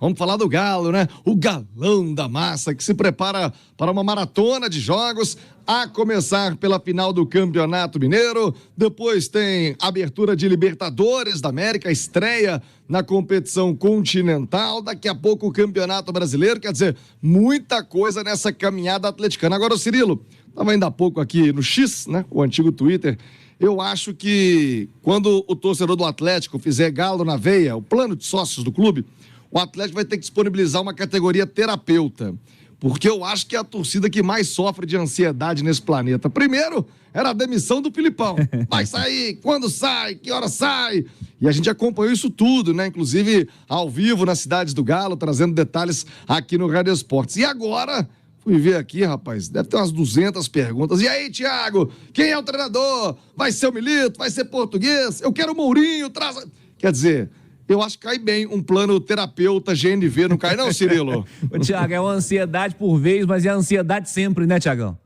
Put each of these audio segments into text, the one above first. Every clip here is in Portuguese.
Vamos falar do Galo, né? O galão da massa que se prepara para uma maratona de jogos, a começar pela final do Campeonato Mineiro. Depois tem abertura de Libertadores da América, estreia na competição continental. Daqui a pouco o Campeonato Brasileiro. Quer dizer, muita coisa nessa caminhada atleticana. Agora, o Cirilo, estava ainda há pouco aqui no X, né? O antigo Twitter. Eu acho que quando o torcedor do Atlético fizer Galo na veia, o plano de sócios do clube, o Atlético vai ter que disponibilizar uma categoria terapeuta, porque eu acho que é a torcida que mais sofre de ansiedade nesse planeta. Primeiro, era a demissão do Filipão. Vai sair? Quando sai? Que hora sai? E a gente acompanhou isso tudo, né? Inclusive ao vivo nas cidades do Galo, trazendo detalhes aqui no Rádio Esportes. E agora, fui ver aqui, rapaz, deve ter umas 200 perguntas. E aí, Thiago, quem é o treinador? Vai ser o Milito? Vai ser português? Eu quero o Mourinho, traz... Quer dizer... Eu acho que cai bem um plano terapeuta GNV, não cai não, Cirilo? Ô, Thiago, é uma ansiedade por vez, mas é ansiedade sempre, né, Thiagão?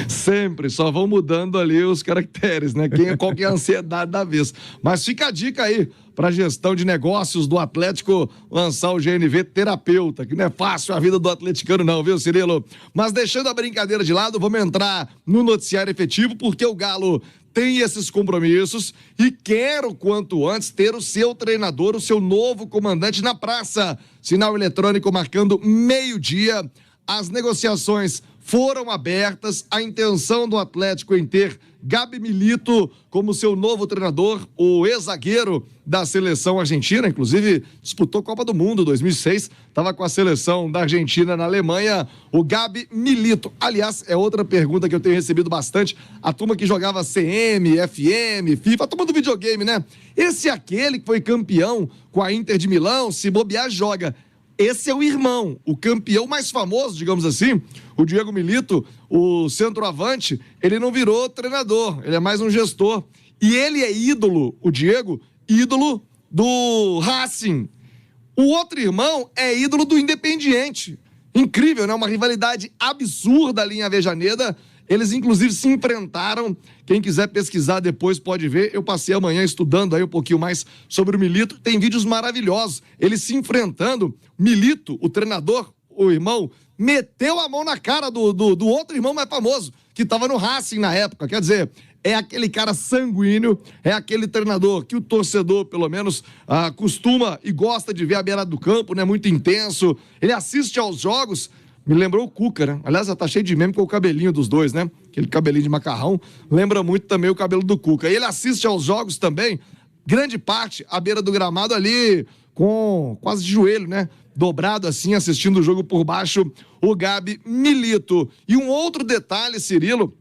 Sempre, só vão mudando ali os caracteres, né? Qual que é a ansiedade da vez. Mas fica a dica aí para a gestão de negócios do Atlético lançar o GNV terapeuta, que não é fácil a vida do atleticano não, viu, Cirilo? Mas deixando a brincadeira de lado, vamos entrar no noticiário efetivo, porque o Galo tem esses compromissos e quer o quanto antes ter o seu treinador, o seu novo comandante na praça. Sinal eletrônico marcando meio-dia. As negociações foram abertas. A intenção do Atlético em ter Gabi Milito como seu novo treinador, o ex-zagueiro da seleção argentina, inclusive disputou Copa do Mundo 2006, estava com a seleção da Argentina na Alemanha, o Gabi Milito. Aliás, é outra pergunta que eu tenho recebido bastante, a turma que jogava CM, FM, FIFA, a turma do videogame, né? Esse é aquele que foi campeão com a Inter de Milão, se bobear, joga. Esse é o irmão, o campeão mais famoso, digamos assim, o Diego Milito, o centroavante, ele não virou treinador, ele é mais um gestor. E ele é ídolo, o Diego, ídolo do Racing. O outro irmão é ídolo do Independiente. Incrível, né? Uma rivalidade absurda ali em Avejaneda. Eles, inclusive, se enfrentaram. Quem quiser pesquisar depois pode ver. Eu passei amanhã estudando aí um pouquinho mais sobre o Milito. Tem vídeos maravilhosos. Eles se enfrentando. Milito, o treinador, o irmão, meteu a mão na cara do outro irmão mais famoso, que estava no Racing na época. Quer dizer, é aquele cara sanguíneo, é aquele treinador que o torcedor, pelo menos, costuma e gosta de ver à beira do campo, né? Muito intenso. Ele assiste aos jogos. Me lembrou o Cuca, né? Aliás, ela tá cheio de meme com o cabelinho dos dois, né? Aquele cabelinho de macarrão. Lembra muito também o cabelo do Cuca. E ele assiste aos jogos também, grande parte, à beira do gramado ali, com quase de joelho, né? Dobrado assim, assistindo o jogo por baixo, o Gabi Milito. E um outro detalhe, Cirilo,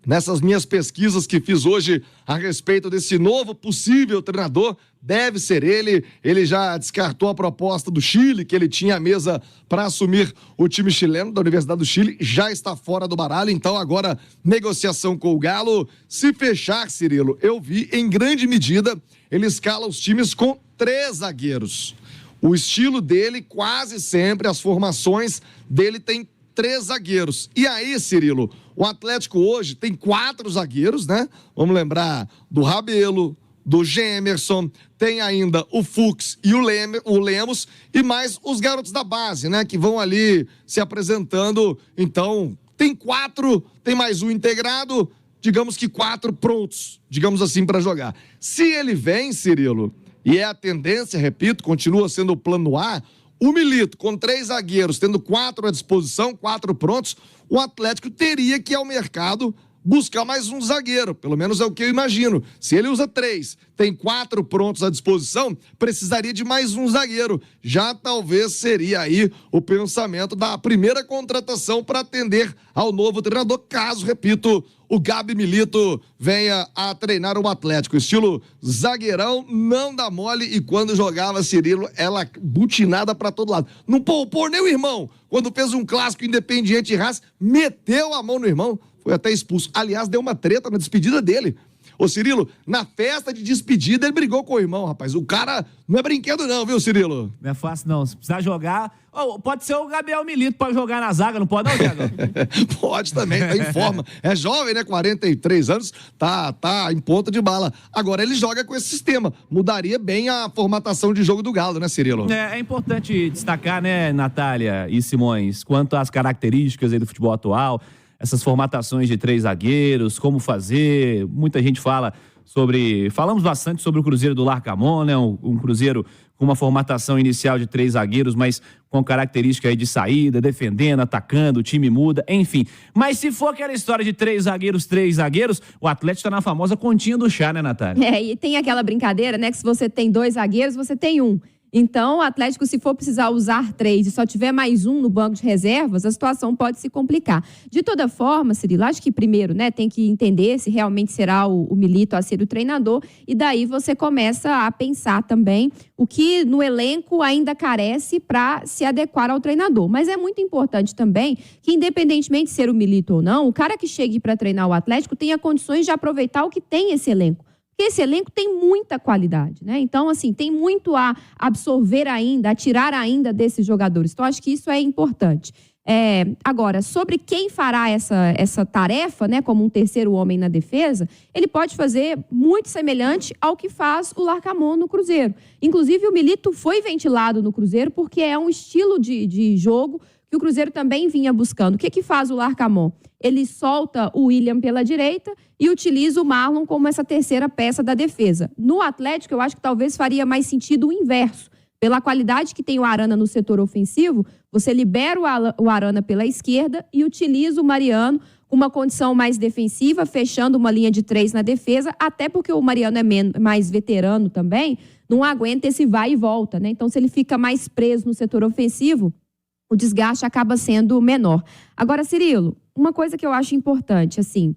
nessas minhas pesquisas que fiz hoje a respeito desse novo possível treinador, deve ser ele. Ele já descartou a proposta do Chile, que ele tinha à mesa para assumir o time chileno da Universidade do Chile, já está fora do baralho, então agora negociação com o Galo. Se fechar, Cirilo, eu vi em grande medida, ele escala os times com 3 zagueiros. O estilo dele, quase sempre, as formações dele tem 3 zagueiros. E aí, Cirilo, o Atlético hoje tem 4 zagueiros, né? Vamos lembrar do Rabelo, do Gemerson, tem ainda o Fux e o Lemos, e mais os garotos da base, né? Que vão ali se apresentando. Então, tem 4, tem mais um integrado, digamos que 4 prontos, digamos assim, para jogar. Se ele vem, Cirilo, e é a tendência, repito, continua sendo o plano A, o Milito, com 3 zagueiros, tendo 4 à disposição, 4 prontos, o Atlético teria que ir ao mercado buscar mais um zagueiro, pelo menos é o que eu imagino. Se ele usa 3, tem 4 prontos à disposição, precisaria de mais um zagueiro. Já talvez seria aí o pensamento da primeira contratação para atender ao novo treinador, caso, repito, o Gabi Milito venha a treinar o Atlético. Estilo zagueirão, não dá mole, e quando jogava, Cirilo, ela butinada para todo lado. Não poupou nem o irmão. Quando fez um clássico Independiente e Racing, meteu a mão no irmão, foi até expulso. Aliás, deu uma treta na despedida dele. Ô, Cirilo, na festa de despedida ele brigou com o irmão, rapaz. O cara não é brinquedo não, viu, Cirilo? Não é fácil, não. Se precisar jogar... pode ser o Gabriel Milito para jogar na zaga, não pode não, Thiago? Pode também, tá em forma. É jovem, né? 43 anos, tá em ponta de bala. Agora ele joga com esse sistema. Mudaria bem a formatação de jogo do Galo, né, Cirilo? É importante destacar, né, Natália e Simões, quanto às características aí do futebol atual, essas formatações de 3 zagueiros, como fazer. Muita gente falamos bastante sobre o Cruzeiro do Larcamón, né? Um Cruzeiro com uma formatação inicial de 3 zagueiros, mas com característica aí de saída, defendendo, atacando, o time muda, enfim. Mas se for aquela história de 3 zagueiros, o Atlético tá na famosa continha do chá, né, Natália? E tem aquela brincadeira, né, que se você tem 2 zagueiros, você tem 1. Então, o Atlético, se for precisar usar 3 e só tiver mais 1 no banco de reservas, a situação pode se complicar. De toda forma, Cirilo, acho que primeiro, né, tem que entender se realmente será o Milito a ser o treinador, e daí você começa a pensar também o que no elenco ainda carece para se adequar ao treinador. Mas é muito importante também que, independentemente de ser o Milito ou não, o cara que chegue para treinar o Atlético tenha condições de aproveitar o que tem esse elenco. Porque esse elenco tem muita qualidade, né? Então, assim, tem muito a absorver ainda, a tirar ainda desses jogadores. Então, acho que isso é importante. Agora, sobre quem fará essa tarefa, né, como um terceiro homem na defesa, ele pode fazer muito semelhante ao que faz o Larcamón no Cruzeiro. Inclusive, o Milito foi ventilado no Cruzeiro porque é um estilo de jogo que o Cruzeiro também vinha buscando. O que faz o Larcamón? Ele solta o William pela direita e utiliza o Marlon como essa terceira peça da defesa. No Atlético, eu acho que talvez faria mais sentido o inverso. Pela qualidade que tem o Arana no setor ofensivo, você libera o Arana pela esquerda e utiliza o Mariano com uma condição mais defensiva, fechando uma linha de 3 na defesa, até porque o Mariano é mais veterano também, não aguenta esse vai e volta, né? Então, se ele fica mais preso no setor ofensivo, o desgaste acaba sendo menor. Agora, Cirilo, uma coisa que eu acho importante, assim,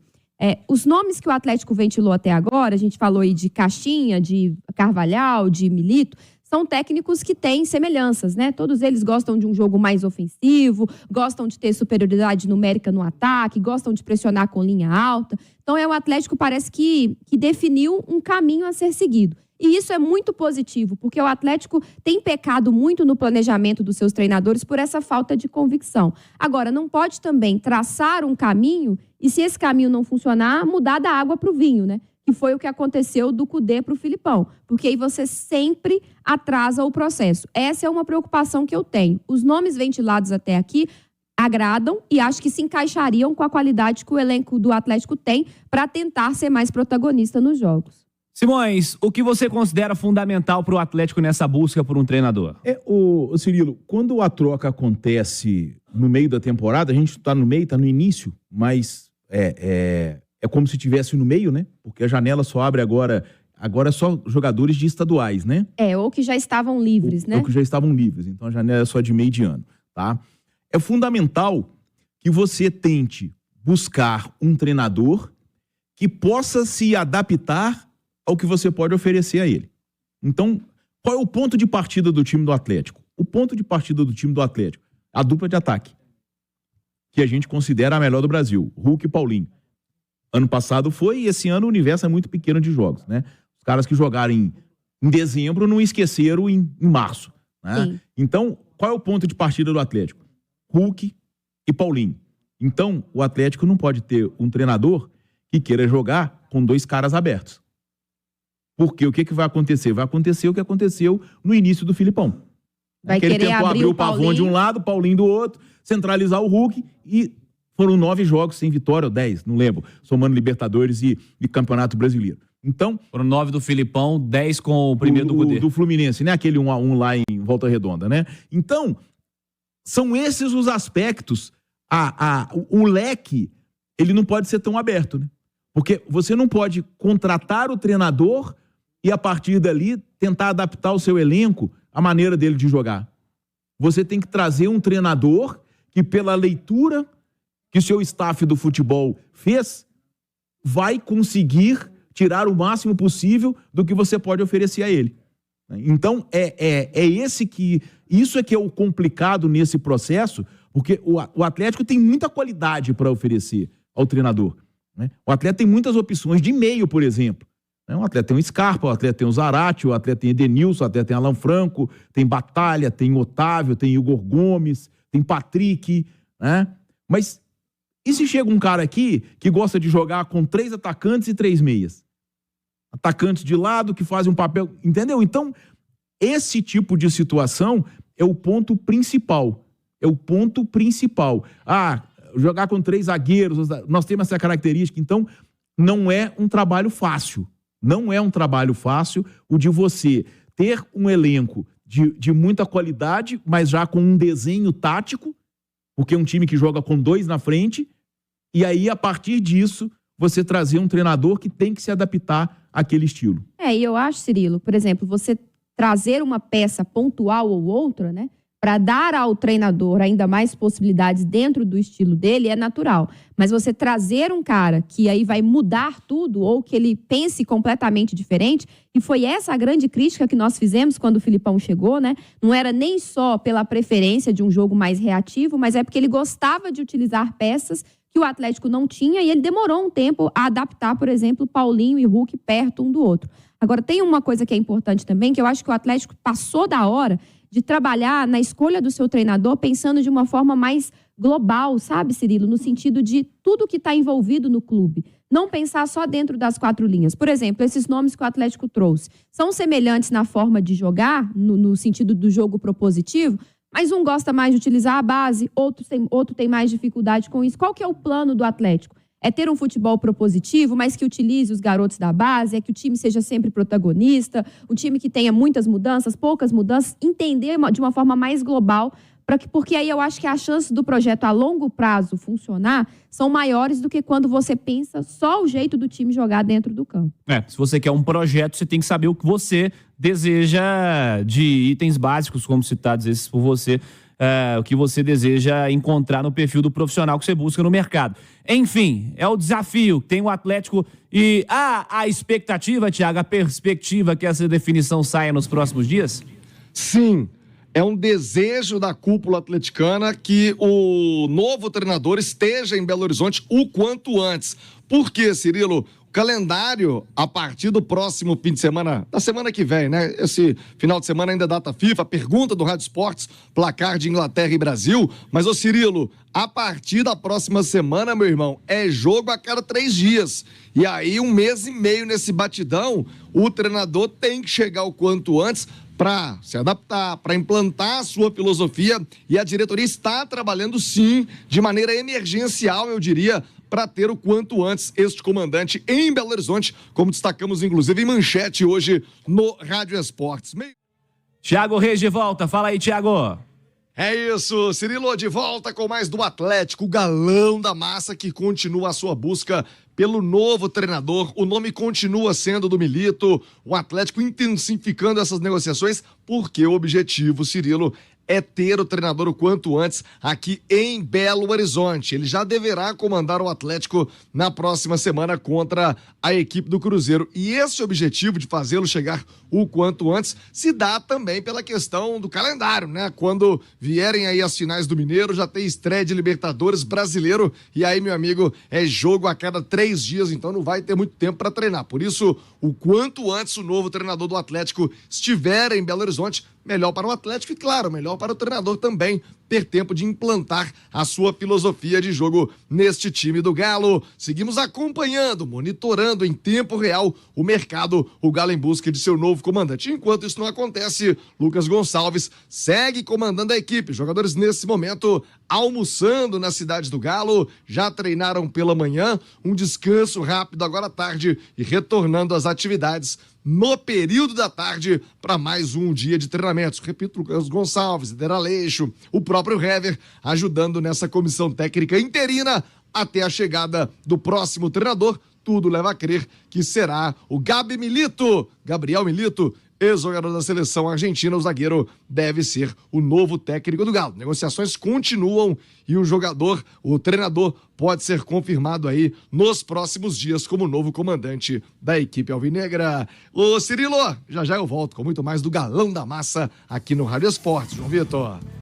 os nomes que o Atlético ventilou até agora, a gente falou aí de Caixinha, de Carvalhal, de Milito, são técnicos que têm semelhanças, né? Todos eles gostam de um jogo mais ofensivo, gostam de ter superioridade numérica no ataque, gostam de pressionar com linha alta. Então, o Atlético parece que definiu um caminho a ser seguido. E isso é muito positivo, porque o Atlético tem pecado muito no planejamento dos seus treinadores por essa falta de convicção. Agora, não pode também traçar um caminho e, se esse caminho não funcionar, mudar da água para o vinho, né? Que foi o que aconteceu do Cudê para o Filipão. Porque aí você sempre atrasa o processo. Essa é uma preocupação que eu tenho. Os nomes ventilados até aqui agradam e acho que se encaixariam com a qualidade que o elenco do Atlético tem para tentar ser mais protagonista nos jogos. Simões, o que você considera fundamental para o Atlético nessa busca por um treinador? O Cirilo, quando a troca acontece no meio da temporada, a gente está no meio, está no início, mas é como se estivesse no meio, né? Porque a janela só abre agora só jogadores de estaduais, né? Ou que já estavam livres, né? Ou que já estavam livres, então a janela é só de meio de ano, tá? É fundamental que você tente buscar um treinador que possa se adaptar ao que você pode oferecer a ele. Então, qual é o ponto de partida do time do Atlético? O ponto de partida do time do Atlético, a dupla de ataque, que a gente considera a melhor do Brasil, Hulk e Paulinho. Ano passado foi, e esse ano o universo é muito pequeno de jogos, né? Os caras que jogaram em dezembro não esqueceram em março, né? Então, qual é o ponto de partida do Atlético? Hulk e Paulinho. Então, o Atlético não pode ter um treinador que queira jogar com 2 caras abertos. Porque o que vai acontecer? Vai acontecer o que aconteceu no início do Filipão. Vai Ele querer tentou abrir o Pavão de um lado, o Paulinho do outro, centralizar o Hulk, e foram 9 jogos sem vitória, ou 10, não lembro, somando Libertadores e Campeonato Brasileiro. Então, foram 9 do Filipão, 10 com o primeiro do Cudê. Do Fluminense, né? Aquele 1-1 lá em Volta Redonda, né? Então, são esses os aspectos. O leque, ele não pode ser tão aberto, né? Porque você não pode contratar o treinador e, a partir dali, tentar adaptar o seu elenco à maneira dele de jogar. Você tem que trazer um treinador que, pela leitura que o seu staff do futebol fez, vai conseguir tirar o máximo possível do que você pode oferecer a ele. Então, isso é que é o complicado nesse processo, porque o Atlético tem muita qualidade para oferecer ao treinador. né? O atleta tem muitas opções de meio, por exemplo. O atleta tem o Scarpa, o atleta tem o Zarate, o atleta tem Edenilson, o atleta tem Alan Franco, tem Batalha, tem Otávio, tem Igor Gomes, tem Patrick, né? Mas e se chega um cara aqui que gosta de jogar com 3 atacantes e 3 meias? Atacantes de lado que fazem um papel, entendeu? Então, esse tipo de situação é o ponto principal. É o ponto principal. Jogar com 3 zagueiros, nós temos essa característica, então não é um trabalho fácil. Não é um trabalho fácil o de você ter um elenco de muita qualidade, mas já com um desenho tático, porque é um time que joga com 2 na frente, e aí, a partir disso, você trazer um treinador que tem que se adaptar àquele estilo. E eu acho, Cirilo, por exemplo, você trazer uma peça pontual ou outra, né, para dar ao treinador ainda mais possibilidades dentro do estilo dele é natural. Mas você trazer um cara que aí vai mudar tudo ou que ele pense completamente diferente, e foi essa a grande crítica que nós fizemos quando o Filipão chegou, né? Não era nem só pela preferência de um jogo mais reativo, mas é porque ele gostava de utilizar peças que o Atlético não tinha e ele demorou um tempo a adaptar, por exemplo, Paulinho e Hulk perto um do outro. Agora, tem uma coisa que é importante também, que eu acho que o Atlético passou da hora de trabalhar na escolha do seu treinador pensando de uma forma mais global, sabe, Cirilo? No sentido de tudo que está envolvido no clube. Não pensar só dentro das 4 linhas. Por exemplo, esses nomes que o Atlético trouxe são semelhantes na forma de jogar, no sentido do jogo propositivo, mas um gosta mais de utilizar a base, outro tem mais dificuldade com isso. Qual que é o plano do Atlético? É ter um futebol propositivo, mas que utilize os garotos da base, é que o time seja sempre protagonista, um time que tenha muitas mudanças, poucas mudanças, entender de uma forma mais global, porque aí eu acho que as chances do projeto a longo prazo funcionar são maiores do que quando você pensa só o jeito do time jogar dentro do campo. Se você quer um projeto, você tem que saber o que você deseja de itens básicos, como citados esses por você, o que você deseja encontrar no perfil do profissional que você busca no mercado. Enfim, é o desafio. Tem o Atlético e a expectativa, Thiago, a perspectiva que essa definição saia nos próximos dias? Sim, é um desejo da cúpula atleticana que o novo treinador esteja em Belo Horizonte o quanto antes. Por quê, Cirilo? Calendário a partir do próximo fim de semana, da semana que vem, né? Esse final de semana ainda é data FIFA, pergunta do Rádio Esportes, placar de Inglaterra e Brasil. Mas, ô Cirilo, a partir da próxima semana, meu irmão, é jogo a cada 3 dias. E aí, 1 mês e meio nesse batidão, o treinador tem que chegar o quanto antes para se adaptar, para implantar a sua filosofia. E a diretoria está trabalhando, sim, de maneira emergencial, eu diria, para ter o quanto antes este comandante em Belo Horizonte, como destacamos inclusive em manchete hoje no Rádio Esportes. Thiago Reis de volta, fala aí, Thiago. É isso, Cirilo de volta com mais do Atlético, o galão da massa que continua a sua busca pelo novo treinador. O nome continua sendo do Milito, o Atlético intensificando essas negociações, porque o objetivo, Cirilo, é ter o treinador o quanto antes aqui em Belo Horizonte. Ele já deverá comandar o Atlético na próxima semana contra a equipe do Cruzeiro. E esse objetivo de fazê-lo chegar o quanto antes se dá também pela questão do calendário, né? Quando vierem aí as finais do Mineiro, já tem estreia de Libertadores brasileiro e aí, meu amigo, é jogo a cada 3 dias, então não vai ter muito tempo para treinar. Por isso, o quanto antes o novo treinador do Atlético estiver em Belo Horizonte, melhor para o Atlético e, claro, melhor para o treinador também ter tempo de implantar a sua filosofia de jogo neste time do Galo. Seguimos acompanhando, monitorando em tempo real o mercado, o Galo em busca de seu novo comandante. Enquanto isso não acontece, Lucas Gonçalves segue comandando a equipe. Jogadores nesse momento almoçando na cidade do Galo, já treinaram pela manhã, um descanso rápido agora à tarde e retornando às atividades no período da tarde para mais um dia de treinamentos. Repito, Lucas Gonçalves, Eder Aleixo, o próprio Hever ajudando nessa comissão técnica interina até a chegada do próximo treinador. Tudo leva a crer que será o Gabriel Milito, ex-jogador da seleção argentina. O zagueiro deve ser o novo técnico do Galo. Negociações continuam e o treinador pode ser confirmado aí nos próximos dias como novo comandante da equipe alvinegra. Ô Cirilo, já eu volto com muito mais do Galão da Massa aqui no Rádio Esportes. João Vitor.